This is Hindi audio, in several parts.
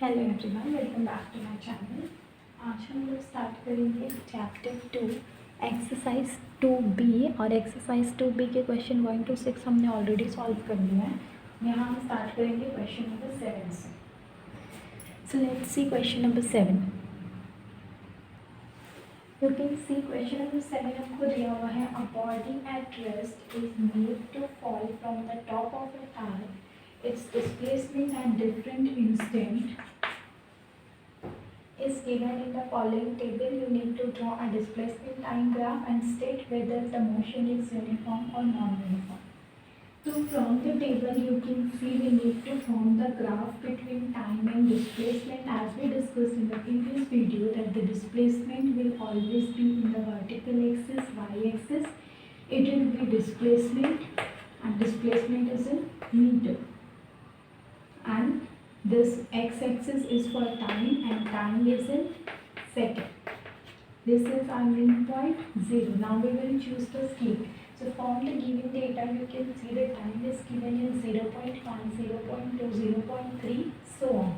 Hello everyone, welcome back to my channel. आज हम लोग स्टार्ट करेंगे चैप्टर 2 एक्सरसाइज 2B। और एक्सरसाइज 2B के क्वेश्चन 1 to 6 हमने ऑलरेडी सॉल्व कर लिया है। यहाँ हम स्टार्ट करेंगे क्वेश्चन नंबर 7 से। So let's see question number 7। You can see question number 7 हमको दिया हुआ है, a body at rest is made to fall from the top of a tower. Its displacement at different instant is given in the following table. You need to draw a displacement time graph and state whether the motion is uniform or non-uniform. So from the table you can see we need to form the graph between time and displacement, as we discussed in the previous video that the displacement will always be in the vertical axis, y-axis. It will be displacement and displacement is in meter, and this x-axis is for time and time is in second. This is our mean point 0. Now we will choose the scale. So from the given data you can see the time is given in 0.1, 0.2, 0.3, so on.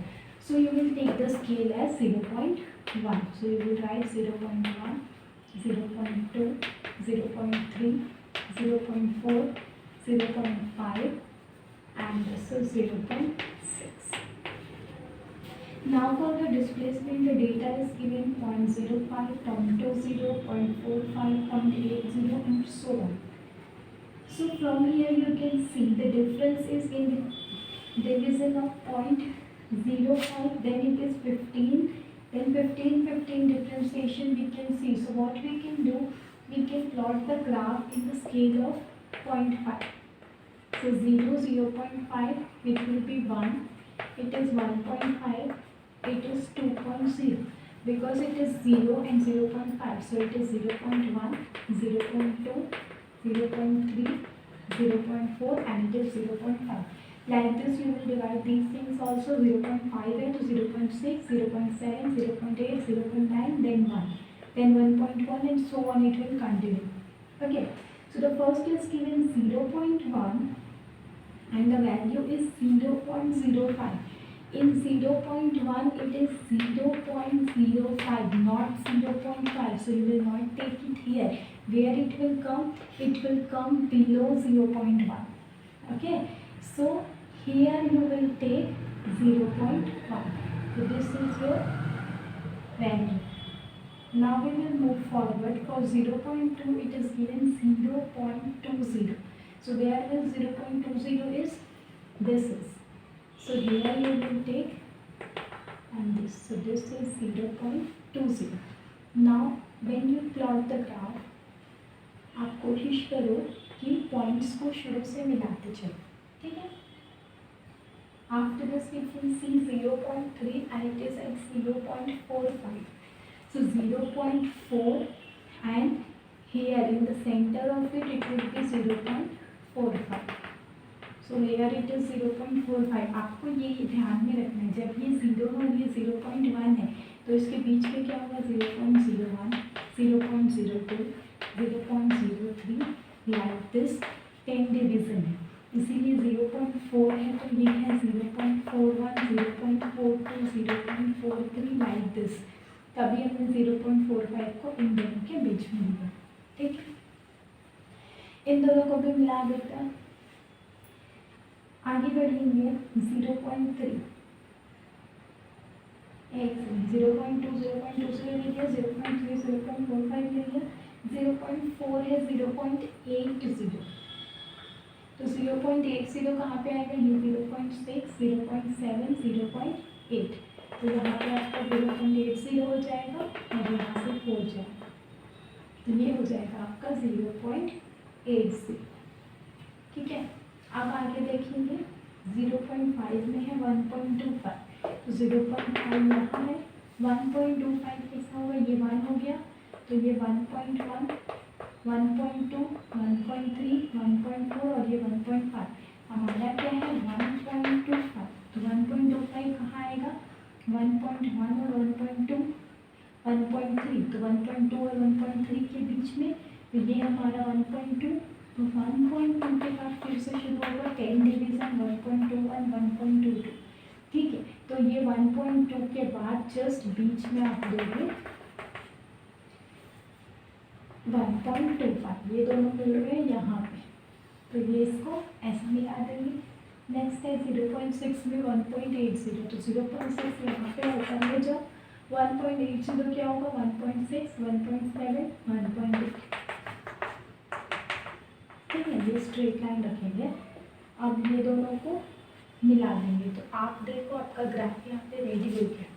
So you will take the scale as 0.1. So you will write 0.1, 0.2, 0.3, 0.4, 0.5, and this is 0.6. Now for the displacement, the data is given 0.05, 0.20, 0.45, 0.80, and so on. So from here you can see the difference is in the division of 0.05, then it is 15, then 15, 15 differentiation we can see. So what we can do, we can plot the graph in the scale of 0.5. So 0, 0.5, it will be 1, it is 1.5, it is 2.0, because it is 0 and 0.5, so it is 0.1, 0.2, 0.3, 0.4, and it is 0.5. Like this you will divide these things also. 0.5 into 0.6, 0.7, 0.8, 0.9, then 1, then 1.1, and so on it will continue. Okay, so the first is given 0.1 and the value is 0.05. In 0.1 it is 0.05, not 0.5. So you will not take it here. Where it will come? It will come below 0.1. Okay. So here you will take 0.1. So this is your value. Now we will move forward. For 0.2 it is given 0.20. So where will 0.20 is? This is. So here you will take and this. So this is 0.20. Now when you plot the graph, आप कोशिश करो कि पॉइंट्स को शुरू से मिलाते चलो, ठीक है? After this we can see 0.3 and it is at 0.45. So 0.4 and here in the center of it will be 0.45. So here it is 0.45. आपको ये ध्यान में रखना है, जब ये 0 और ये 0.1 है तो इसके बीच में क्या होगा? 0.01, 0.02, 0.03, लाइक दिस 10 डिवीजन है, इसीलिए 0.4 है तो ये है 0.41, 0.42, 0.43, लाइक दिस। तभी हमने 0.45 को इन दोनों के बीच में लिया, ठीक है? इन दोनों को भी मिला देता है। आगे बढ़ेंगे 0.3, एक 0.2, 0.20 ले लिया, 0.3, 0.45 ले लिया, 0.4 है 0.80, तो 0.80 कहाँ पे आएगा? ये 0.6, 0.7, 0.8, तो यहाँ पे आपका 0.80 हो जाएगा और यहाँ से 4 जाएगा, तो ये हो जाएगा आपका 0.80, ठीक है? अब आगे देखेंगे 0.5 में है 1.25, तो 0.5 यहाँ है, 1.25 कितना होगा? ये 1 हो गया, तो ये 1.1, 1.2, 1.3, 1.4 और ये 1.5, हमारा क्या है? 1.25, तो 1.25 कहाँ आएगा? 1.1 और 1.2, 1.3, तो 1.2 और 1.3 के बीच में, तो ये हमारा 1.2, तो 1.2 के बाद फिर से शुरू होगा 10 डिवीजन 1.21, 1.22, ठीक है? तो ये 1.2 के बाद जस्ट बीच में आप दोगे 1.25, ये दोनों मिल रहे हैं यहाँ पे, तो ये इसको ऐसा मिला देंगे। नेक्स्ट है 0.6 में 1.80, तो 0.6 यहाँ पे होता है जब 1.80 क्या होगा 1.6, 1.7, 1.8, ठीक है। ये स्ट्रेट लाइन रखेंगे। अब ये दोनों को मिला देंगे, तो आप देखो आपका ग्राफ यहाँ पे रेडी हो गया,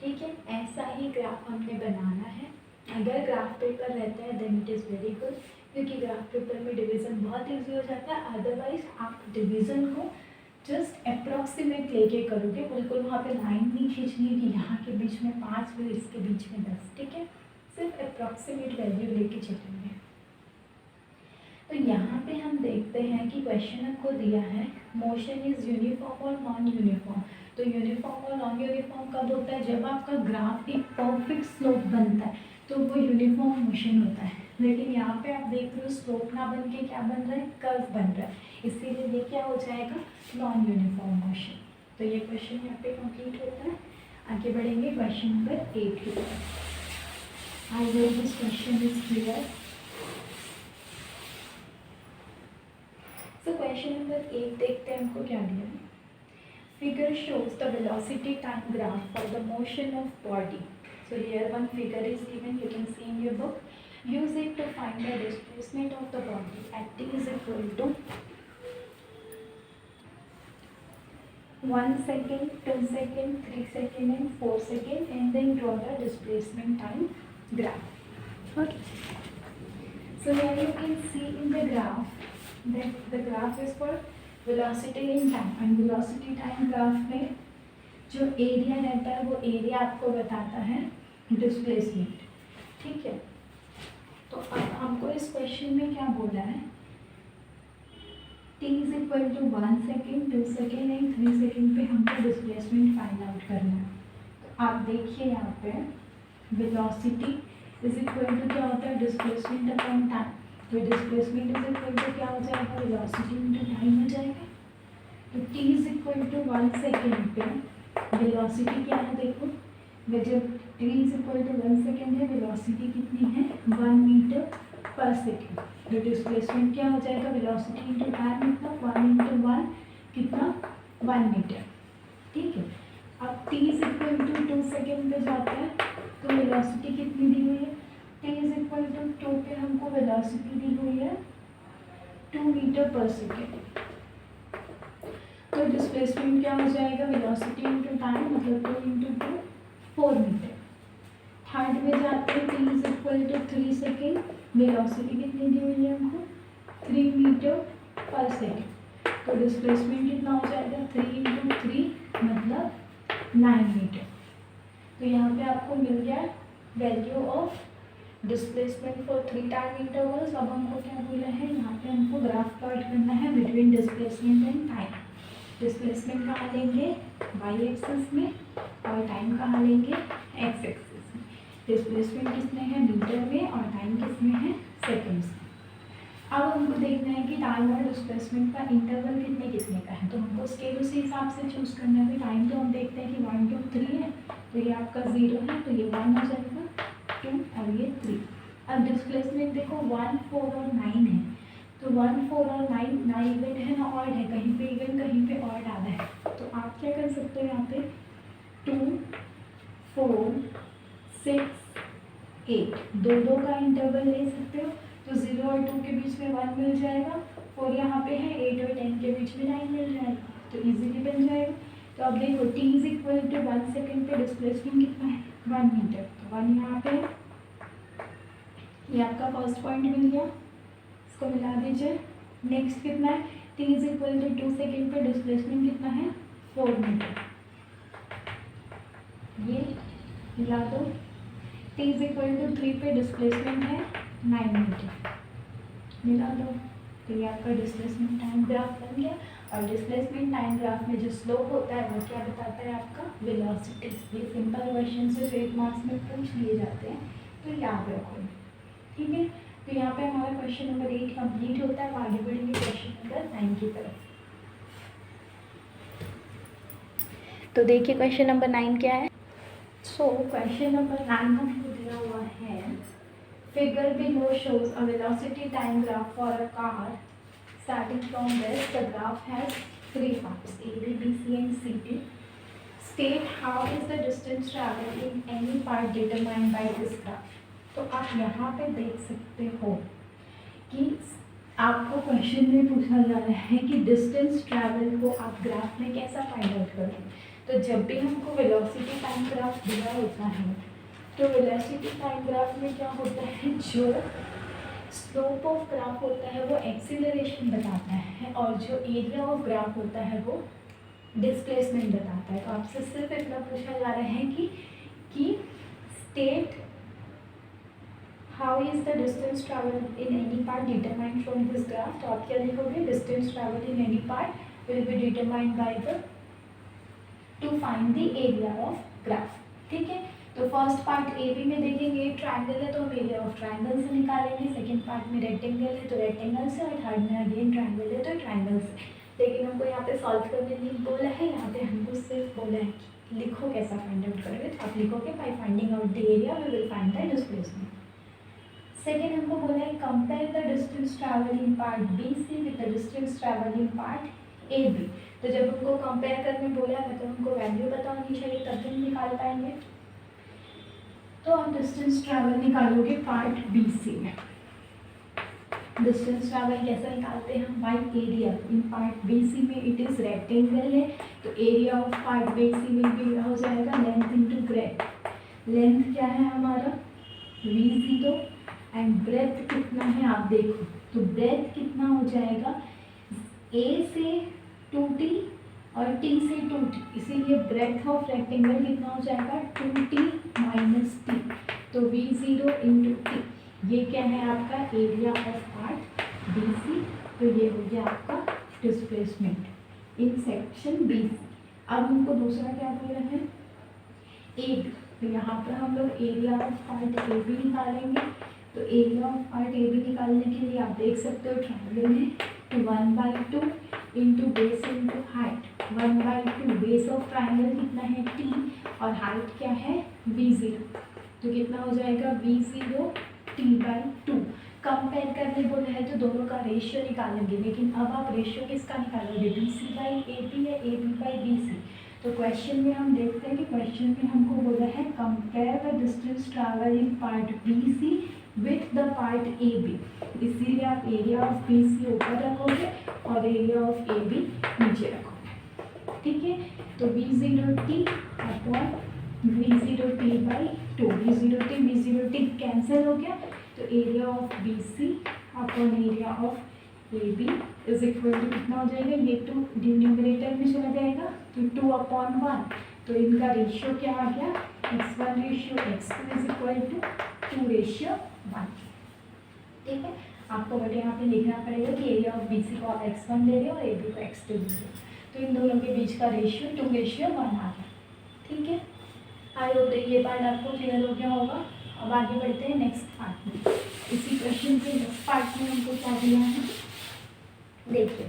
ठीक है। ऐसा ही ग्राफ हमने बनाना है। अगर ग्राफ पेपर रहता है then it is very good, क्योंकि ग्राफ पेपर में डिवीज़न बहुत ईजी हो जाता है। अदरवाइज आप डिवीज़न को जस्ट अप्रॉक्सीमेट लेके करोगे, बिल्कुल वहाँ पे लाइन नहीं खींचनी कि यहाँ के बीच में 5 फिर इसके बीच में 10, ठीक है। सिर्फ अप्रॉक्सीमेट वैल्यू लेके चलेंगे। तो यहाँ पे हम देखते हैं कि क्वेश्चन आपको दिया है मोशन इज यूनिफॉर्म और नॉन यूनिफॉर्म। तो यूनिफॉर्म और नॉन यूनिफॉर्म कब होता है, जब आपका ग्राफ एक परफेक्ट स्लोप बनता है तो वो यूनिफॉर्म मोशन होता है। लेकिन यहाँ पे आप देख रहे हो स्लोप ना बन के क्या बन रहा है, कर्व बन रहा है, इसीलिए ये क्या हो जाएगा नॉन यूनिफॉर्म मोशन। तो ये क्वेश्चन यहाँ पे कंप्लीट होता है। आगे बढ़ेंगे क्वेश्चन नंबर 8 की तरफ। I hope this question is clear. तो क्वेश्चन नंबर 8 देखते हैं हमको क्या दिया है। Figure shows the velocity time graph for the motion of body. So here one figure is given, you can see in your book. Use it to find the displacement of the body at t is equal to 1 second, 2 second, 3 second and 4 second, and then draw the displacement time graph. Okay. So here you can see in the graph that the graph is for velocity in time, and velocity time graph में जो एरिया रहता है वो एरिया आपको बताता है डिस्प्लेसमेंट, ठीक है। तो अब हमको इस क्वेश्चन में क्या बोला है, t is equal to 1 second, 2 second and 3 second पे हमको डिस्प्लेसमेंट फाइंड आउट करना है। तो आप देखिए यहाँ पे वेलोसिटी इज इक्वल टू क्या होता है डिस्प्लेसमेंट अपॉन टाइम। तो डिस्प्लेसमेंट इज इक्वल टू क्या हो जाएगा वेलोसिटी इंटू टाइम हो जाएगा। तो t is equal to 1 second पे वेलोसिटी क्या है, देखो जब t is equal to 1 second है वेलोसिटी कितनी है 1 मीटर पर सेकेंड। तो डिस्प्लेसमेंट क्या हो जाएगा वेलोसिटी इंटू टाइम मतलब 1 इंटू 1 कितना 1 मीटर, ठीक है। अब t is equal to 2 second पे जाता है तो वेलोसिटी कितनी दी हुई है, t इज इक्वल टू 2 पे हमको वेलोसिटी दी हुई है 2 मीटर पर सेकेंड। तो डिस्प्लेसमेंट क्या हो जाएगा वेलोसिटी इंटू टाइम मतलब 2 इंटू 2 4 मीटर। थर्ड में जाते हैं t is equal to 3 second, velocity कितनी दी हुई है हमको 3 मीटर पर सेकेंड। तो डिस्प्लेसमेंट कितना हो जाएगा 3 इंटू 3 मतलब 9 मीटर। तो यहाँ पे आपको मिल गया value of displacement for 3 time intervals. अब हमको क्या बोला है, यहाँ पे हमको ग्राफ प्लॉट करना है between displacement and time. Displacement कहाँ लेंगे वाई एक्सिस में और टाइम कहाँ लेंगे एक्स एक्सिस में। डिस्प्लेसमेंट किसमें है मीटर में और टाइम किसमें है सेकंड्स में। अब हमको देखना है कि टाइम और डिस्प्लेसमेंट का इंटरवल कितने कितने का है, तो हमको स्केल उसी हिसाब से चूज़ करना है। टाइम तो हम देखते हैं कि 1 2 3 है, तो ये आपका 0 है तो ये 1 हो जाएगा, 2 और ये 3। अब डिस्प्लेसमेंट देखो 1 4 और 9 है, तो 1 4 और 9 ना इवन है ना ऑड है, कहीं पे इवन कहीं पे ऑड आ रहा है। तो आप क्या कर सकते हो यहाँ पे 2 4 6 8 दो का इंटरवल ले सकते हो। तो 0 और 2 के बीच में 1 मिल जाएगा, 4 यहाँ पे है, 8 और 10 के बीच में 9 मिल जाएगा, तो इजीली बन जाएगा। तो अब देखो t is equal to 1 second पे डिस्प्लेसमेंट कितना है 1 मीटर, तो 1 यहाँ पे ये आपका फर्स्ट पॉइंट मिल गया, इसको मिला दीजिए। नेक्स्ट कितना है t is equal to 2 second पे डिस्प्लेसमेंट कितना है 4 मीटर, ये मिला दो। t इज इक्वल टू 3 पे डिस्प्लेसमेंट है 9 मीटर, मिला दो। तो ये आपका डिस्प्लेसमेंट टाइम ग्राफ बन गया। और डिस्प्लेसमेंट टाइम ग्राफ में जो स्लोप होता है वो क्या बताता है आपका वेलोसिटी। ये सिंपल क्वेश्चन से जो 1 मार्क्स में पूछ लिए जाते हैं, तो याद रखो, ठीक है। तो यहाँ पे हमारा क्वेश्चन नंबर 8 कंप्लीट होता है। आगे बढ़ेंगे क्वेश्चन नंबर 9 की तरफ। तो देखिए क्वेश्चन नंबर 9 क्या है। सो क्वेश्चन नंबर 9 हमको दिया हुआ है, figure below shows a velocity time graph for a car starting from this, the graph has 3 parts A, B, B, C and C, D. State how is the distance traveled in any part determined by this graph. तो आप यहाँ पे देख सकते हो कि आपको क्वेश्चन में पूछा जा रहा है कि डिस्टेंस ट्रैवल को आप ग्राफ में कैसा फाइंड आउट करें। तो जब भी हमको वेलोसिटी टाइम ग्राफ दिया होता है तो वेलोसिटी टाइम ग्राफ में क्या होता है, जो स्लोप ऑफ ग्राफ होता है वो एक्सीलरेशन बताता है और जो एरिया ऑफ ग्राफ होता है वो डिस्प्लेसमेंट बताता है। तो आपसे सिर्फ इतना पूछा जा रहा है कि state how is the distance travel in any part determined from this graph. तो आप क्या लिखोगे, distance travel in any part will be determined by the two find the area of graph. ठीक है, तो फर्स्ट पार्ट ए बी में देखेंगे, ट्राइंगल है तो हम एरिया ऑफ ट्राइंगल से निकालेंगे, सेकंड पार्ट में रेक्टेंगल है तो रेक्टेंगल से, और थर्ड में अगेन ट्राइंगल है तो ट्राइंगल से। लेकिन हमको यहाँ पे सॉल्व करने नहीं बोला है, यहाँ पे हमको सिर्फ बोला है कि लिखो कैसा फाइंड आउट करोगे। तो आप लिखोगे by finding out the area we will find the displacement. Second हमको बोला है compare the distance travel in part B C with the distance travel in part A B. तो जब हमको कंपेयर करने बोला है तो हमको वैल्यू पता होनी चाहिए तब हम निकाल पाएंगे। तो आप डिस्टेंस ट्रैवल निकालोगे पार्ट बी सी में। डिस्टेंस ट्रैवल कैसा निकालते हैं हम, by area. In part B C में इट इज़ रेक्टेंगल है तो area of part B C में भी हो जाएगा लेंथ इंटू ब्रेथ। लेंथ क्या है हमारा V0 एंड ब्रेथ कितना है आप देखो, तो ब्रेथ कितना हो जाएगा A से 2t और T से 2t, इसीलिए ब्रेथ ऑफ रेक्टेंगल कितना हो जाएगा 2t माइनस टी। तो V0 इंटू टी, ये क्या है आपका एरिया ऑफ पार्ट BC। तो ये हो गया आपका डिस्प्लेसमेंट इन सेक्शन BC। अब हमको दूसरा क्या बोल रहे हैं, AB। तो यहाँ पर हम लोग एरिया ऑफ पार्ट AB निकालेंगे। तो एरिया ऑफ पार्ट AB निकालने के लिए आप देख सकते हो ट्रायंगल में, तो 1/2 into base into height. 1/2 base of triangle कितना है T और हाइट क्या है V0। तो कितना हो जाएगा V0 T/2। कंपेयर करने बोला है तो दोनों का रेशियो निकालेंगे, लेकिन अब आप रेशियो किसका निकालोगे, BC/AB या AB/BC। तो क्वेश्चन में हम देखते हैं कि क्वेश्चन में हमको बोला है compare the distance travel in part BC with the part AB। इसीलिए आप एरिया ऑफ BC ऊपर रखोगे और एरिया ऑफ AB नीचे रखोगे। ठीक है, तो V0T upon V0T/2। V0T cancel हो गया, तो area of BC upon area of AB is equal to कितना हो जाएगा, ये 2 डिनोमिनेटर में चला जाएगा तो 2/1। तो इनका रेशियो क्या आ गया, x1:x2 इज इक्वल टू 2:1। ठीक है, आपको बट यहाँ पे लिखना पड़ेगा कि एरिया ऑफ BC को आप x1 ले रहे हो और AB को x2 ले रहे हो, तो इन दोनों के बीच का रेशियो 2:1 आ गया। ठीक है, आई होप ये पार्ट आपको क्लियर हो गया होगा। अब आगे बढ़ते हैं नेक्स्ट पार्ट में। इसी क्वेश्चन के नेक्स्ट पार्ट में हमको क्या दिया है, देखिए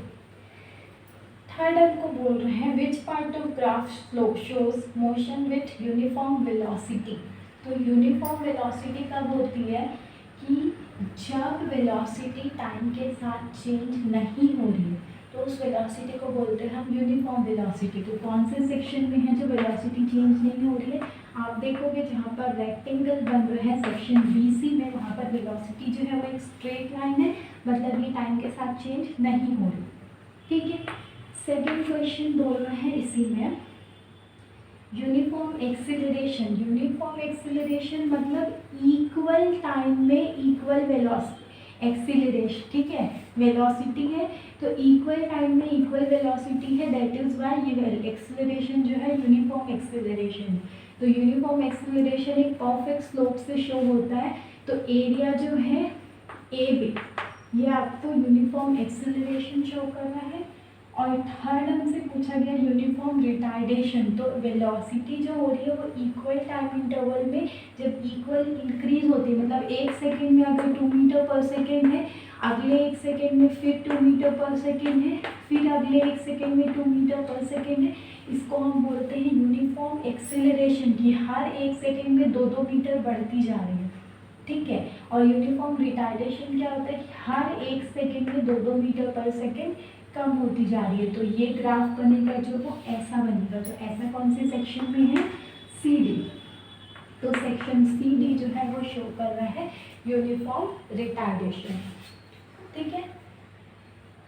थर्ड हमको बोल रहे हैं which part of graph slope shows motion with uniform velocity. तो यूनिफॉर्म वेलोसिटी कब होती है कि जब वेलोसिटी टाइम के साथ चेंज नहीं हो रही है, तो उस वेलोसिटी को बोलते हैं हम यूनिफॉर्म वेलोसिटी। तो कौन से सेक्शन में है जो वेलोसिटी चेंज नहीं हो रही है, आप देखोगे जहाँ पर रेक्टेंगल बन रहा है सेक्शन BC में, वहाँ पर वेलोसिटी जो है वो एक स्ट्रेट लाइन है, मतलब ये टाइम के साथ चेंज नहीं हो रही। ठीक है, सेकेंड क्वेश्चन बोल रहे हैं इसी में यूनिफॉर्म एक्सीलरेशन। यूनिफॉर्म एक्सीलरेशन मतलब इक्वल टाइम में इक्वल वेलोसिटी एक्सीलरेशन। ठीक है, वेलोसिटी है तो इक्वल टाइम में इक्वल वेलोसिटी है, दैट इज व्हाई ये एक्सीलरेशन जो है यूनिफॉर्म एक्सीलरेशन। तो यूनिफॉर्म एक्सीलरेशन एक परफेक्ट स्लोप से शो होता है। तो एरिया जो है AB ये आपको यूनिफॉर्म एक्सीलरेशन शो कर रहा है। और थर्ड हमसे पूछा गया यूनिफॉर्म रिटार्डेशन। तो वेलोसिटी जो हो रही है वो इक्वल टाइम इंटरवल में जब इक्वल इंक्रीज होती है, मतलब 1 सेकेंड में अगर 2 मीटर पर सेकेंड है, अगले 1 सेकेंड में फिर 2 मीटर पर सेकेंड है, फिर अगले 1 सेकेंड में 2 मीटर पर सेकेंड है, इसको हम बोलते हैं यूनिफॉर्म एक्सेलरेशन की हर 1 सेकेंड में 2-2 मीटर बढ़ती जा रही है, ठीक है। और यूनिफॉर्म रिटार्डेशन क्या होता है कि हर 1 सेकेंड में 2-2 मीटर पर सेकेंड कम होती जा रही है। तो ये ग्राफ बनेगा जो वो ऐसा बनेगा। तो ऐसा कौन से सेक्शन में है? C D. तो सेक्शन सी डी जो है वो शो कर रहा है यूनिफॉर्म रिटार्डेशन, ठीक है।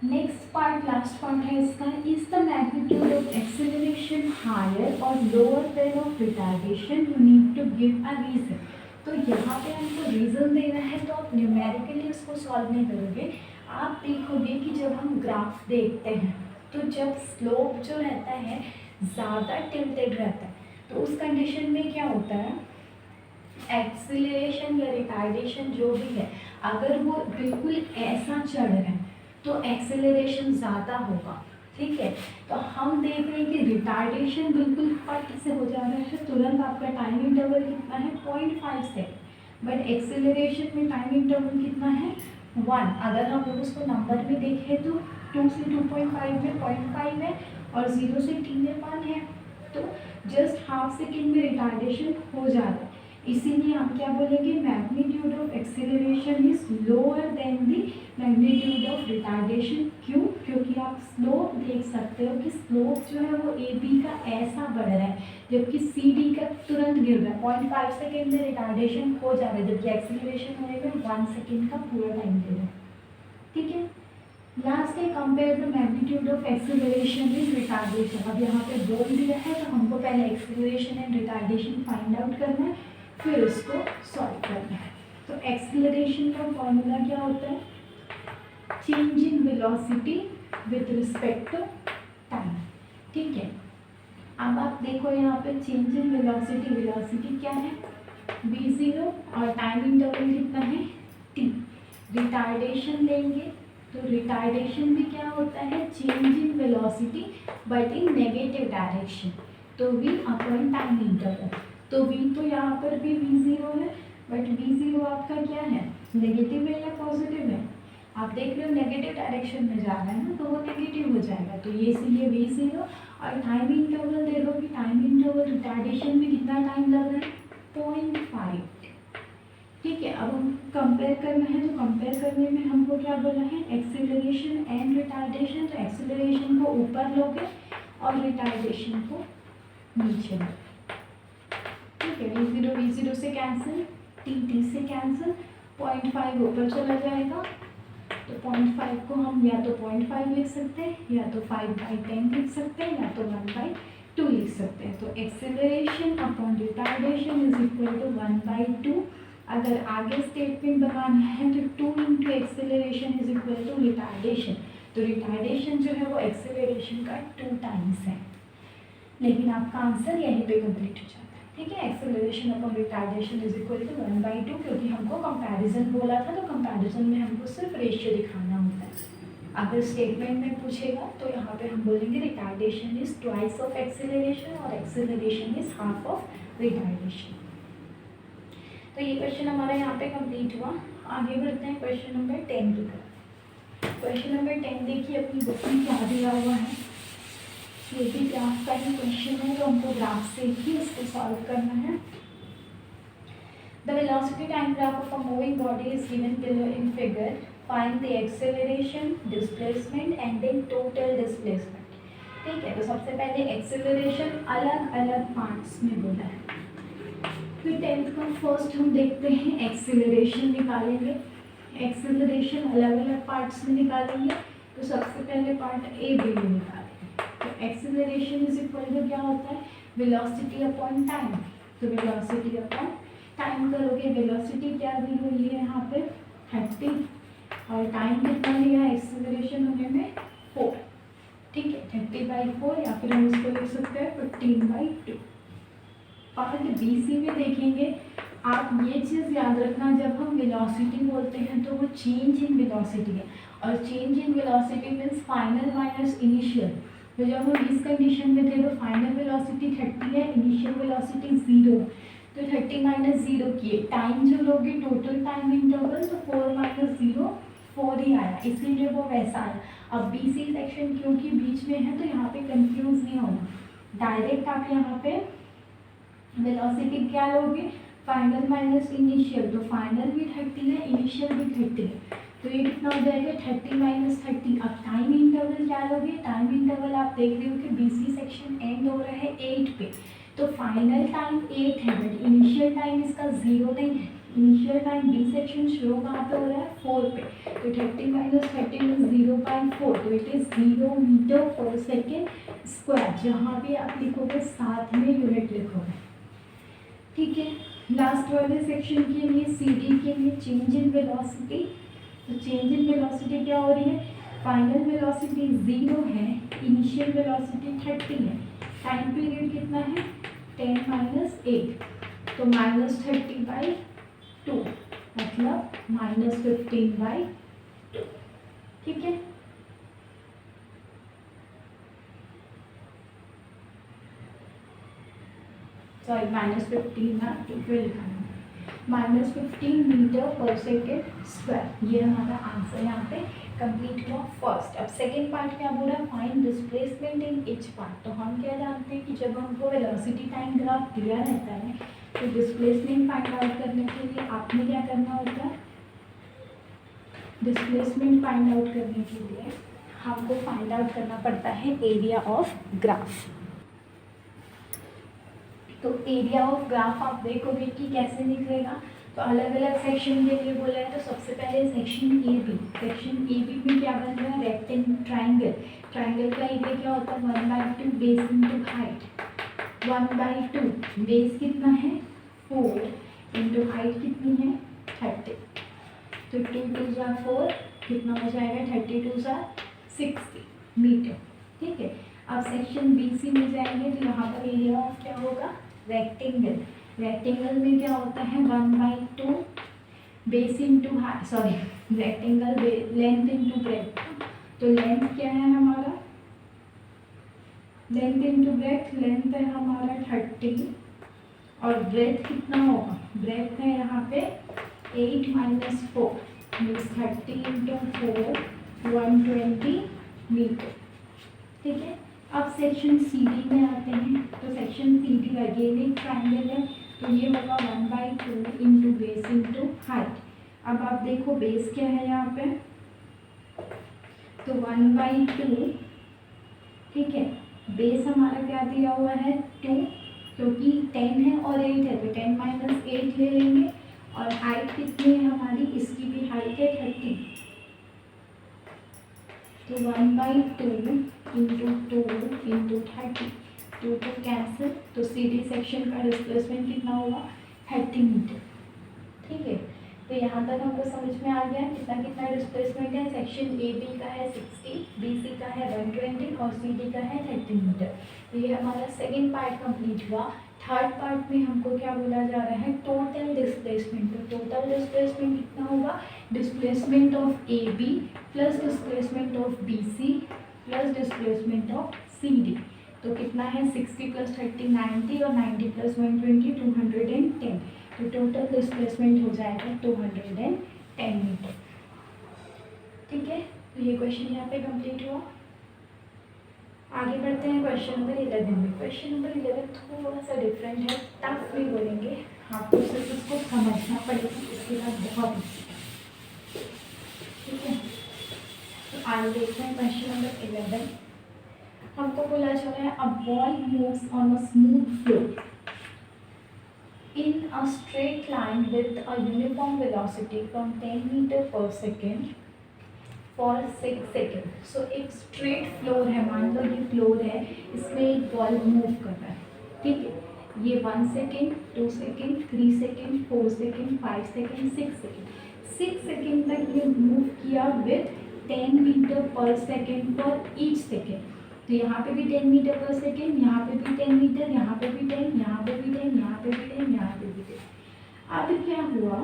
नेक्स्ट पार्ट, लास्ट पार्ट है इसका, is the magnitude of acceleration higher और lower than of retardation, you need to give a reason. तो यहाँ पे हमको रीजन देना है, तो आप न्यूमेरिकली उसको सॉल्व नहीं करोगे। आप देखोगे कि जब हम ग्राफ देखते हैं तो जब स्लोप जो रहता है ज़्यादा टिल्टेड रहता है, तो उस कंडीशन में क्या होता है, एक्सीलरेशन या रिटार्डेशन जो भी है, अगर वो बिल्कुल ऐसा चढ़ रहा है तो एक्सेलरेशन ज़्यादा होगा, ठीक है। तो हम देख रहे हैं कि रिटार्डेशन बिल्कुल फट से हो जा रहा है, तुरंत आपका टाइम इंटरवल कितना है 0.5 सेकेंड, बट एक्सेलरेशन में टाइम इंटरवल कितना है 1। अगर हम लोग उसको नंबर में देखें तो 2 से 2.5 में 0.5 है और 0 से t में 1 है, तो जस्ट हाफ सेकेंड में रिटार्डेशन हो जा रहा है। इसीलिए हम क्या बोलेंगे, magnitude of acceleration is lower than the magnitude of retardation. क्यों? क्योंकि आप स्लोप देख सकते हो कि स्लोप जो है वो ए बी का ऐसा बढ़ रहा है, जबकि सी डी का तुरंत गिर रहा है। 0.5 सेकेंड में रिटार्डेशन हो जा रहा है, जबकि एक्सेलरेशन होने में 1 सेकेंड का पूरा टाइम दे रहा है, ठीक है। लास्ट है compare the magnitude of acceleration with retardation. अब यहाँ पे बोल दिया है तो हमको पहले acceleration and retardation find out करना है, फिर उसको सॉल्व करना है। तो एक्सेलरेशन का फॉर्मूला क्या होता है, change in velocity with respect to time, ठीक है। अब आप देखो यहाँ पे चेंज इन वेलोसिटी, वेलोसिटी क्या है v0 और टाइम इंटरवल कितना है t। रिटार्डेशन लेंगे तो रिटार्डेशन भी क्या होता है, change in velocity but in negative direction, तो v अपॉन टाइम इंटरवल। तो v तो यहाँ पर भी v0 है, बट v0 आपका क्या है, नेगेटिव है या पॉजिटिव है, आप देख रहे हो नेगेटिव डायरेक्शन में जा रहा है ना, तो वो नेगेटिव हो जाएगा। तो ये इसलिए v0 और टाइम इंटरवल दे दो कि टाइम इंटरवल रिटार्डेशन में कितना टाइम लग रहा है 0.5, ठीक है। अब हम कंपेयर करना है, तो कंपेयर करने में हमको क्या बोला है, एक्सेलरेशन एंड रिटार्डेशन। तो एक्सेलरेशन को ऊपर लोगे और रिटार्डेशन को नीचे लोगे, ठीक है। v0 से कैंसिल, t से कैंसिल, 0.5 ऊपर चला जाएगा, तो 0.5 को हम या तो 0.5 लिख सकते हैं, या तो 5/10 लिख सकते हैं, या तो 1/2 लिख सकते हैं। तो acceleration upon retardation is equal to 1/2। अगर आगे स्टेटमेंट बनाना है तो 2 into acceleration is equal to retardation. तो रिटार्डेशन जो है वो एक्सेलरेशन का 2 टाइम्स है, लेकिन आपका आंसर यहीं पे कंप्लीट हो जाता है, ठीक है। Acceleration upon retardation is equal to 1/2, क्योंकि हमको कंपैरिजन बोला था, तो कंपैरिजन में हमको सिर्फ रेशियो दिखाना होता है। अगर स्टेटमेंट में पूछेगा तो यहाँ पे हम बोलेंगे retardation is twice of acceleration और acceleration is half of retardation. तो ये क्वेश्चन हमारा यहाँ पे कंप्लीट हुआ। आगे बढ़ते हैं क्वेश्चन नंबर 10 की तरफ। क्वेश्चन नंबर 10 देखिए अपनी बुक में क्या दिया हुआ है, ये भी ग्राफ का ही क्वेश्चन है, तो हमको ग्राफ से ही इसको सॉल्व करना है। The velocity time graph of a moving body is given below in figure, find the acceleration, displacement and then total displacement, ठीक है। तो सबसे पहले एक्सेलरेशन अलग अलग पार्ट्स में बोला है, फिर 10th का फर्स्ट हम देखते हैं एक्सेलरेशन निकालेंगे। एक्सेलरेशन अलग अलग पार्ट्स में निकालेंगे, तो सबसे पहले पार्ट ए बी में निकालेंगे। तो एक्सेलरेशन इज इक्वल टू क्या होता है, वेलोसिटी अपॉन टाइम। तो वेलोसिटी अपॉन टाइम करोगे, वेलोसिटी क्या दी हुई है यहाँ पे 30 और टाइम कितना लिया एक्सेलरेशन होने में 4, ठीक है। 30/4 या फिर हम इसको लिख सकते हैं 15/2। पार्ट बी सी में देखेंगे, आप ये चीज़ याद रखना, जब हम वेलोसिटी बोलते हैं तो वो चेंज इन वेलोसिटी है, और change in velocity means final minus initial. तो जब हम इस कंडीशन में थे तो फाइनल वेलोसिटी 30 है, इनिशियल वेलोसिटी 0, तो 30 माइनस 0 किए, टाइम जो लोगे टोटल टाइम इंटरवल, तो 4 माइनस 0 4 ही आया, इसीलिए वो वैसा आया। अब बी सी सेक्शन क्योंकि बीच में है तो यहाँ पे कंफ्यूज नहीं होना, डायरेक्ट आप यहाँ पे वेलोसिटी क्या लोगे, फाइनल माइनस इनिशियल, तो फाइनल भी 30 है, इनिशियल भी 30 है, तो ये कितना हो जाएगा 30 माइनस 30। अब टाइम इंटरवल क्या लोगे, टाइम इंटरवल आप देख रहे हो कि बीसी सेक्शन एंड हो रहा है 8 पे, तो फाइनल टाइम 8 है बट इनिशियल टाइम इसका 0 नहीं है। इनिशियल टाइम बी सेक्शन शुरू कहाँ पे हो रहा है 4 पे, तो 30 माइनस 30 मीन्स 0.4, तो इट इज़ 0 मीटर पर सेकेंड स्क्वायर। जहाँ भी आप लिखोगे साथ में यूनिट लिखोगे, ठीक है। लास्ट वाले सेक्शन के लिए सी डी के लिए चेंज इन वेलोसिटी, तो चेंज इन वेलोसिटी क्या हो रही है, फाइनल वेलोसिटी 0 है, इनिशियल वेलोसिटी 30 है, टाइम पीरियड कितना है 10 माइनस 8, तो माइनस 30/2 मतलब माइनस 15/2, ठीक है। सॉरी माइनस 15 ना टू लिखा है, माइनस 15 मीटर पर सेकेंड स्क्वायर, ये हमारा आंसर यहाँ पे कंप्लीट हुआ फर्स्ट। अब सेकेंड पार्ट क्या बोल रहा है, find displacement in each part. तो हम क्या जानते हैं कि जब हमको वेलोसिटी टाइम ग्राफ दिया रहता है तो डिस्प्लेसमेंट फाइंड आउट करने के लिए आपने क्या करना होता है, डिस्प्लेसमेंट फाइंड आउट करने के लिए हमको फाइंड आउट करना पड़ता है एरिया ऑफ ग्राफ। तो एरिया ऑफ ग्राफ आप देखोगे कि कैसे निकलेगा, तो अलग अलग सेक्शन के लिए बोला है, तो सबसे पहले section A B, section A B में क्या बन रहा है, रेक्टेंगल ट्राइंगल, ट्राइंगल का एरिया क्या होता है 1/2 बेस इंटू हाइट, 1/2 बेस कितना है 4 इंटू हाइट कितनी है 30, तो 2 2 ज़ा 4 कितना हो जाएगा 32 ज़ा 60 मीटर, ठीक है। अब सेक्शन बी सी में जाएंगे तो यहाँ पर एरिया ऑफ क्या होगा रेक्टेंगल, रेक्टेंगल में क्या होता है 1/2 base into height, sorry rectangle length into breadth, तो लेंथ क्या है हमारा, लेंथ इंटू ब्रेथ, लेंथ है हमारा 30 और ब्रेथ कितना होगा, ब्रेथ है यहाँ पे 8 माइनस 4 मीन्स 30 इंटू 4 120 मीटर, ठीक है। अब सेक्शन सी डी में आते हैं, तो सेक्शन सी डी अगेन एक ट्राइंगल है, तो ये होगा 1/2 इंटू बेस इंटू हाइट। अब आप देखो बेस क्या है यहाँ पे, तो 1/2, ठीक है, बेस हमारा क्या दिया हुआ है 2, क्योंकि 10 है और 8 है तो 10 माइनस 8 ले लेंगे, और हाइट कितनी है हमारी, इसकी भी हाइट है 30, तो 1/2 इंटू 2 इंटू 30, 2 to कैंसिल, तो सी डी सेक्शन का डिस्प्लेसमेंट कितना होगा 30 मीटर, ठीक है। तो यहाँ तक हमको समझ में आ गया कितना कितना डिस्प्लेसमेंट है, सेक्शन ए बी का है 60, बी सी का है 120 और सी डी का है 30 मीटर। तो ये हमारा सेकेंड पार्ट कंप्लीट हुआ। थर्ड पार्ट में हमको क्या बोला जा रहा है टोटल डिस्प्लेसमेंट, तो टोटल डिस्प्लेसमेंट कितना होगा, displacement of A B plus displacement of B C plus displacement of C D, तो कितना है 60 + 30 90 और 90 + 120 210, तो टोटल डिस्प्लेसमेंट हो जाएगा 210 मीटर, ठीक है। तो ये क्वेश्चन यहाँ पे कंप्लीट हुआ। आगे बढ़ते हैं क्वेश्चन नंबर 11 में। क्वेश्चन नंबर 11 थोड़ा सा डिफरेंट है, टफ भी बोलेंगे, आपको सिर्फ उसको समझना पड़ेगा, इसके बाद बहुत इजी, ठीक है। तो आगे देखते हैं क्वेश्चन नंबर 11। हमको बोला जा रहा है a ball moves on a smooth floor in a straight line with a uniform velocity from 10 meter per second for 6 second. So एक स्ट्रेट फ्लोर है, मान लो ये फ्लोर है, इसमें एक बॉल मूव कर रहा है, ठीक है। ये 1 second 2 second 3 second 4 second 5 second 6 second 6 second तक ये मूव किया विथ 10 मीटर पर सेकेंड फॉर ईच सेकेंड। तो यहाँ पे भी 10 मीटर पर सेकेंड, यहाँ पे भी 10 मीटर, यहाँ पे भी 10, यहाँ पे भी 10, यहाँ पे भी 10, यहाँ पे भी 10। अब क्या हुआ,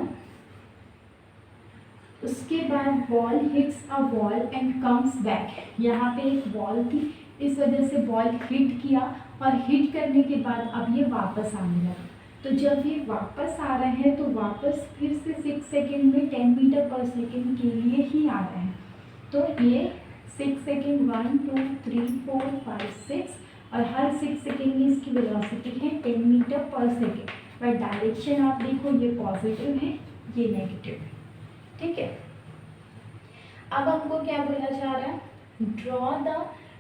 उसके बाद ball hits a wall and comes back. यहाँ पे एक बॉल थी, इस वजह से बॉल हिट किया और हिट करने के बाद अब ये वापस आने लगा। तो जब ये वापस आ रहा है तो वापस फिर से 6 सेकेंड में 10 मीटर पर सेकेंड के लिए ही आ रहा है। तो ये 6 सेकेंड 1 2 3 4 5 6 और हर 6 सेकेंड में इसकी वेलोसिटी है 10 मीटर पर सेकेंड, बट डायरेक्शन आप देखो ये पॉजिटिव है, ये नेगेटिव है, ठीक है। अब हमको क्या बोला जा रहा है, draw the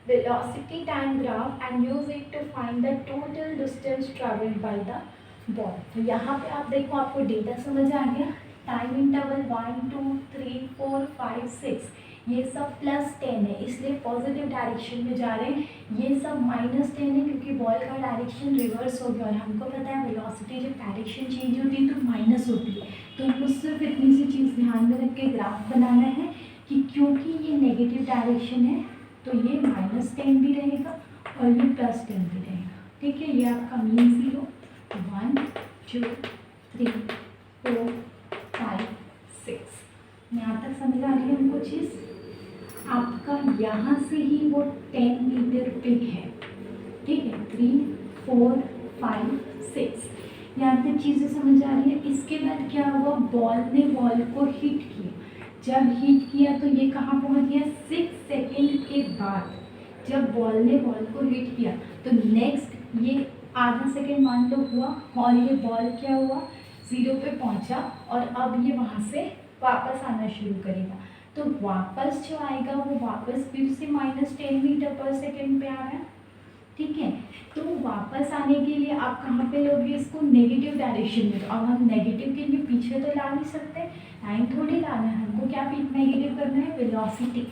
velocity time graph and use it to find the total distance travelled by the ball. तो यहाँ पे आप देखो, आपको डेटा समझ आ गया, टाइम इंटरवल 1 2 3 4 5 6 ये सब +10 है, इसलिए पॉजिटिव डायरेक्शन में जा रहे हैं। ये सब -10 है क्योंकि बॉल का डायरेक्शन रिवर्स हो गया, और हमको पता है वेलोसिटी जब डायरेक्शन चेंज होती है तो माइनस होती है। तो हमको सिर्फ इतनी सी चीज़ ध्यान में रख के ग्राफ बनाना है कि क्योंकि ये नेगेटिव डायरेक्शन है तो ये -10 भी रहेगा और ये +10 भी रहेगा, ठीक है। ये आपका मीन 0 1 2 3 4 5 6, यहाँ तक समझ आ रही है हमको चीज़। आपका यहाँ से ही वो 10 मीटर पे है, ठीक है। 3 4 5 6 यहाँ तक चीज़ें समझ आ रही है। इसके बाद क्या हुआ, बॉल ने बॉल को हिट किया। जब हिट किया तो ये कहाँ पहुँच गया, 6 सेकेंड के बाद जब बॉल ने बॉल को हिट किया तो नेक्स्ट ये आधा सेकेंड मान लो हुआ, और ये बॉल क्या हुआ 0 पे पहुँचा, और अब ये वहाँ से वापस आना शुरू करेगा। तो वापस जो आएगा वो वापस फिर से -10 मीटर पर सेकेंड पे आ रहा है, ठीक है। तो वापस आने के लिए आप कहाँ पे लोगे इसको, नेगेटिव डायरेक्शन में। तो अब हम नेगेटिव के लिए पीछे तो ला नहीं सकते, टाइम थोड़ी लाना है हमको, क्या नेगेटिव करना है, वेलोसिटी।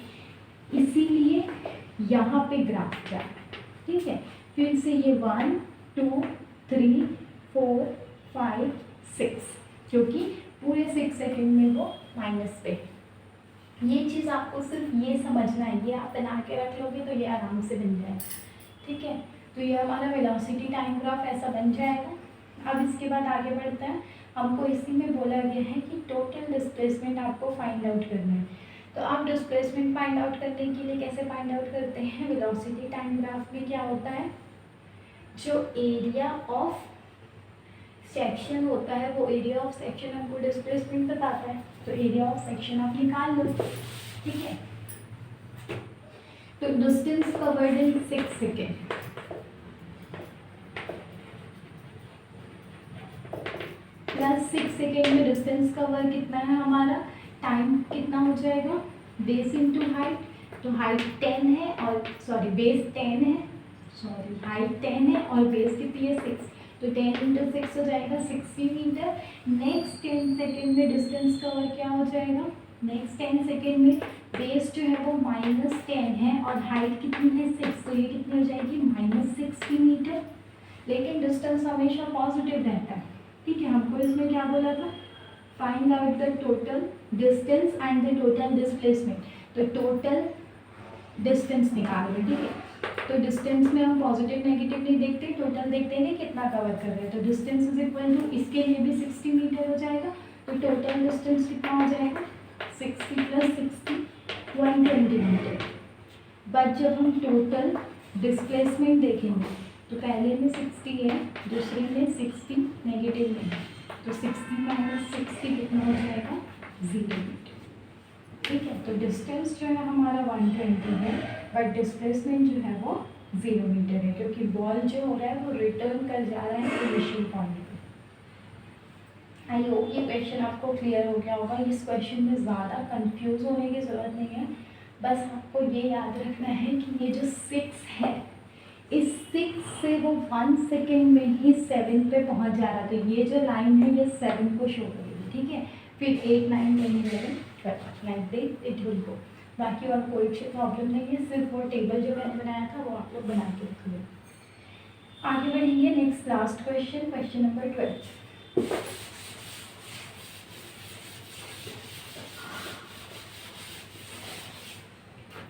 इसीलिए यहाँ पे ग्राफ जा रहा है, ठीक है। फिर से ये 1 2 3 4 5 6 क्योंकि पूरे 6 सेकेंड में वो माइनस पे। ये चीज़ आपको सिर्फ ये समझना है, ये आप बना के रख लोगे तो ये आराम से बन जाएगा, ठीक है। तो ये हमारा वेलोसिटी टाइम ग्राफ ऐसा बन जाएगा। अब इसके बाद आगे बढ़ते हैं, हमको इसी में बोला गया है कि टोटल डिस्प्लेसमेंट आपको फाइंड आउट करना है। तो आप डिस्प्लेसमेंट फाइंड आउट करने के लिए कैसे फाइंड आउट करते हैं, वेलोसिटी टाइम ग्राफ में क्या होता है, जो एरिया ऑफ सेक्शन होता है वो एरिया ऑफ सेक्शन हमको डिस्प्लेसमेंट बताता है। तो एरिया ऑफ सेक्शन आप निकाल लो, ठीक है। तो distance covered in 6 second, plus 6 second में डिस्टेंस कवर कितना है हमारा, टाइम कितना हो जाएगा, बेस इंटू हाइट। तो हाइट 10 है और सॉरी बेस 10 है, सॉरी हाइट 10 है और बेस कितनी है 6, तो 10 × 6 हो जाएगा 60 मीटर। नेक्स्ट 10 सेकेंड में डिस्टेंस कवर क्या हो जाएगा, नेक्स्ट 10 सेकेंड में बेस जो है वो -10 है और हाइट कितनी है 6, तो ये कितनी हो जाएगी -60 मीटर। लेकिन डिस्टेंस हमेशा पॉजिटिव रहता है, ठीक है। हमको इसमें क्या बोला था, find out the total distance and the total displacement. तो टोटल डिस्टेंस निकालोगे, ठीक है। तो डिस्टेंस में हम पॉजिटिव नेगेटिव नहीं देखते, टोटल देखते हैं कितना कवर कर रहे हैं। तो डिस्टेंस इज इक्वल टू, इसके लिए भी 60 मीटर हो जाएगा, तो टोटल डिस्टेंस कितना हो जाएगा 60 + 60 120 मीटर। बट जब हम टोटल डिस्प्लेसमेंट देखेंगे तो पहले में 60 है, दूसरे में 60 नेगेटिव में है, तो 60 - 60 कितना हो जाएगा 0 मीटर, ठीक है। तो डिस्टेंस जो है हमारा 120 है, बट डिस्प्लेसमेंट जो है वो 0 मीटर है, क्योंकि बॉल जो हो रहा है वो रिटर्न कर जा रहा है इनिशियल पॉइंट पे। आई होप ये क्वेश्चन आपको क्लियर हो गया होगा। इस क्वेश्चन में ज़्यादा कंफ्यूज होने की ज़रूरत नहीं है, बस आपको ये याद रखना है कि ये जो 6 है, इस 6 से वो 1 सेकेंड में ही 7 पे पहुंच जा रहा था। तो ये जो लाइन है ये 7 को शो करेगी, ठीक है। फिर 8 9 10 11 like this it will go. बाकी और कोई प्रॉब्लम नहीं है, सिर्फ वो टेबल जो मैंने बनाया था वो आप लोग बना के रखिए। आगे बढ़ेंगे, next last question, question number 12।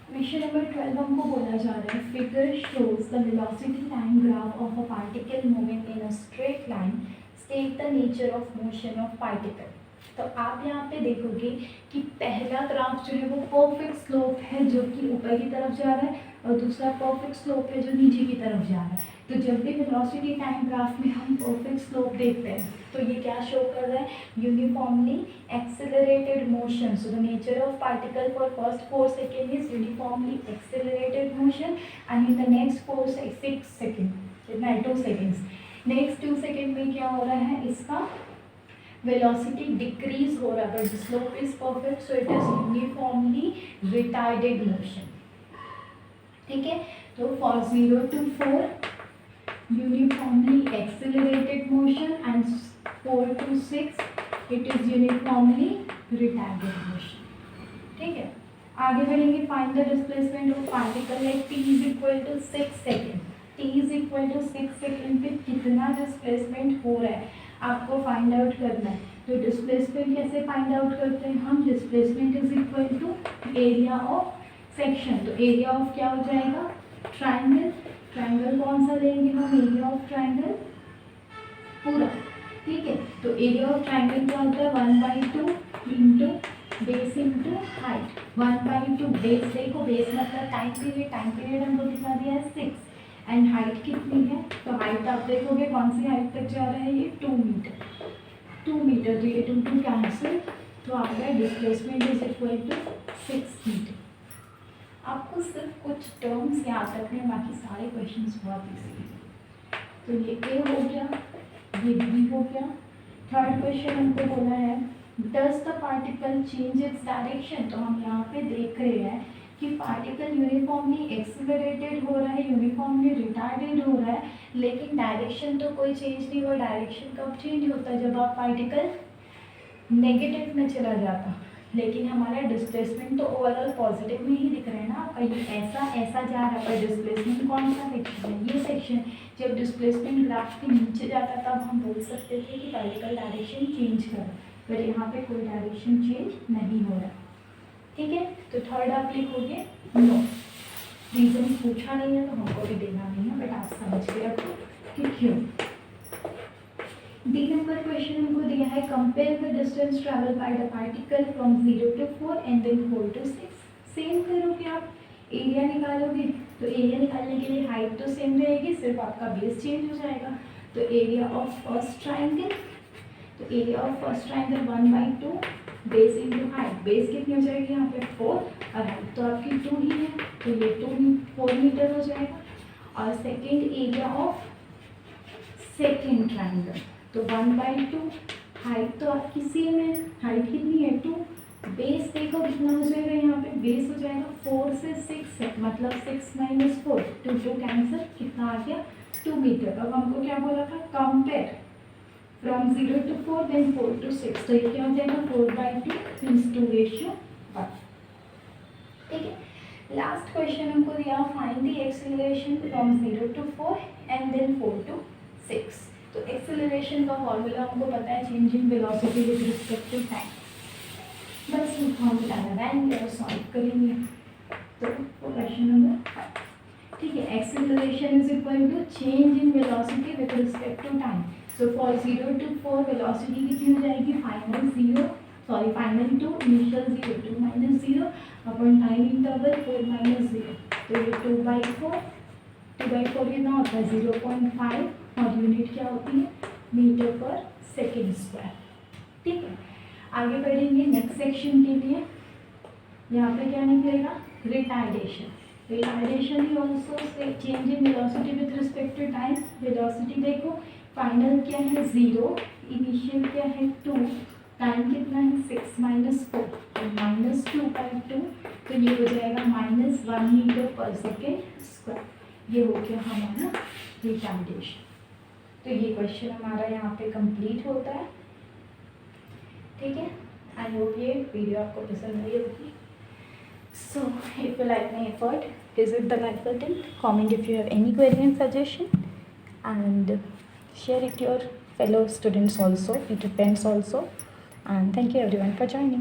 Question number 12 हमको बोला जा रहा है, figure shows the velocity time graph of a particle moving in a straight line, state the nature of motion of particle. तो आप यहाँ पे देखोगे कि पहला ग्राफ जो है वो परफेक्ट स्लोप है जो कि ऊपर की तरफ जा रहा है, और दूसरा परफेक्ट स्लोप है जो नीचे की तरफ जा रहा है। तो जब भी वेलोसिटी टाइम ग्राफ में हम परफेक्ट स्लोप देखते हैं तो ये क्या शो कर रहा है, uniformly accelerated motion. So the nature of particle for first 4 second is uniformly accelerated motion and in the next 6 second, कितना है 2 सेकेंड्स। नेक्स्ट 2 सेकेंड में क्या हो रहा है, इसका वेलोसिटी डिक्रीज हो रहा है, but slope is perfect, so it is uniformly retarded motion. ठीक है, तो for 0 to 4 uniformly accelerated motion and 4 to 6 it is uniformly retarded motion. ठीक है, आगे बढ़ेंगे। Find the displacement of particle at t is equal to 6 second. t is equal to 6 second पे कितना डिस्प्लेसमेंट हो रहा है आपको फाइंड आउट करना है। तो डिस्प्लेसमेंट कैसे फाइंड आउट करते हैं हम, displacement is equal to area of section. तो एरिया ऑफ क्या हो जाएगा, ट्राइंगल। ट्राइंगल कौन सा लेंगे हम, एरिया ऑफ ट्राइंगल पूरा। ठीक है, तो एरिया ऑफ ट्राइंगल क्या होता है, 1/2 into base into height. 1/2 base, देखो बेस मतलब टाइम पीरियड, टाइम पीरियड हमको दिखा दिया है 6, एंड हाइट कितनी है, तो हाइट आप देखोगे कौन सी हाइट तक जा रहा है, ये 2 मीटर। 2 मीटर, तो ये 2 2 कैंसिल, तो आ गया displacement is equal to 6 metre. आपको सिर्फ कुछ टर्म्स याद रखने हैं, बाकी सारे क्वेश्चंस बहुत इजी है। तो ये ए हो गया, ये बी हो गया। थर्ड क्वेश्चन हमको बोला है does the particle change its direction. तो हम यहाँ पे देख रहे हैं कि पार्टिकल यूनिफॉर्मली एक्सेलरेटेड हो रहा है, यूनिफॉर्मली रिटार्डेड हो रहा है, लेकिन डायरेक्शन तो कोई चेंज नहीं हुआ। डायरेक्शन कब चेंज होता है, जब आप पार्टिकल नेगेटिव में चला जाता, लेकिन हमारा डिस्प्लेसमेंट तो ओवरऑल पॉजिटिव में ही दिख रहा है ना आपका, ये ऐसा जा रहा है, पर डिस्प्लेसमेंट कौन सा सेक्शन है, ये सेक्शन। जब डिस्प्लेसमेंट ग्राफ के नीचे जाता तब हम बोल सकते थे कि पार्टिकल डायरेक्शन चेंज कर रहा है, पर यहाँ पे कोई डायरेक्शन चेंज नहीं हो रहा। ठीक है, तो थर्ड आप लिखोगे नो। रीजन पूछा नहीं है तो हमको भी देना नहीं है, बट आप समझ के रखो कि क्यों। डी नंबर क्वेश्चन हमको दिया है compare the distance travel by the particle from 0 to 4 and then 4 to 6। Same करोगे आप, एरिया निकालोगे, तो एरिया निकालने के लिए हाइट तो सेम रहेगी, सिर्फ आपका बेस चेंज हो जाएगा। तो एरिया ऑफ फर्स्ट ट्राइंगल, तो area of first triangle 1/2 base into height. Base कितनी हो जाएगी यहाँ पे 4, और हाइट तो आपकी 2 ही है, तो ये 4 मीटर हो जाएगा। और second area of second triangle, तो 1/2, हाइट तो आपकी सेम है, हाइट कितनी है 2, बेस देखो कितना हो जाएगा यहाँ पे, बेस हो जाएगा 4 से 6 है, मतलब 6 - 4, 2 2 कैंसिल, कितना आ गया 2 मीटर। अब हमको क्या बोला था, compare from 0 to 4 then 4 to 6, तो ये क्या हो जाएगा 4/2 मीन्स 2:1। ठीक है, लास्ट क्वेश्चन हमको दिया find the acceleration from 0 to 4 and then 4 to 6। तो एक्सेलरेशन का फॉर्मूला हमको पता है, change in velocity with respect to time. बस ये फॉर्मूला लगाएंगे और सॉल्व करेंगे। तो क्वेश्चन नंबर 5, ठीक है, acceleration is equal to change in velocity with respect to time. So for 0 to 4 velocity कितनी हो जाएगी, final 2, initial 0, 2 - 0 upon time interval 4 - 0, तो ये 2/4 कितना होता है 0.5, और यूनिट क्या होती है मीटर पर सेकेंड स्क्वायर। ठीक है, आगे बढ़ेंगे नेक्स्ट सेक्शन के लिए। यहाँ पे क्या निकलेगा, रिटार्डेशन। रिटार्डेशन ही also change in velocity with respect to time. Velocity देखो फाइनल क्या है 0, इनिशियल क्या है 2, टाइम कितना है 6 - 4, तो -2/2, तो ये हो जाएगा -1 मीटर पर सेकेंड स्क्वायर। ये हो गया हमारा रिटार्डेशन। तो ये क्वेश्चन हमारा यहाँ पे कंप्लीट होता है। ठीक है, आई होप ये वीडियो आपको पसंद आई होगी। So if you like my effort, visit the like button, comment if you have any query and suggestion, and share it to your fellow students also, future friends also, and thank you everyone for joining.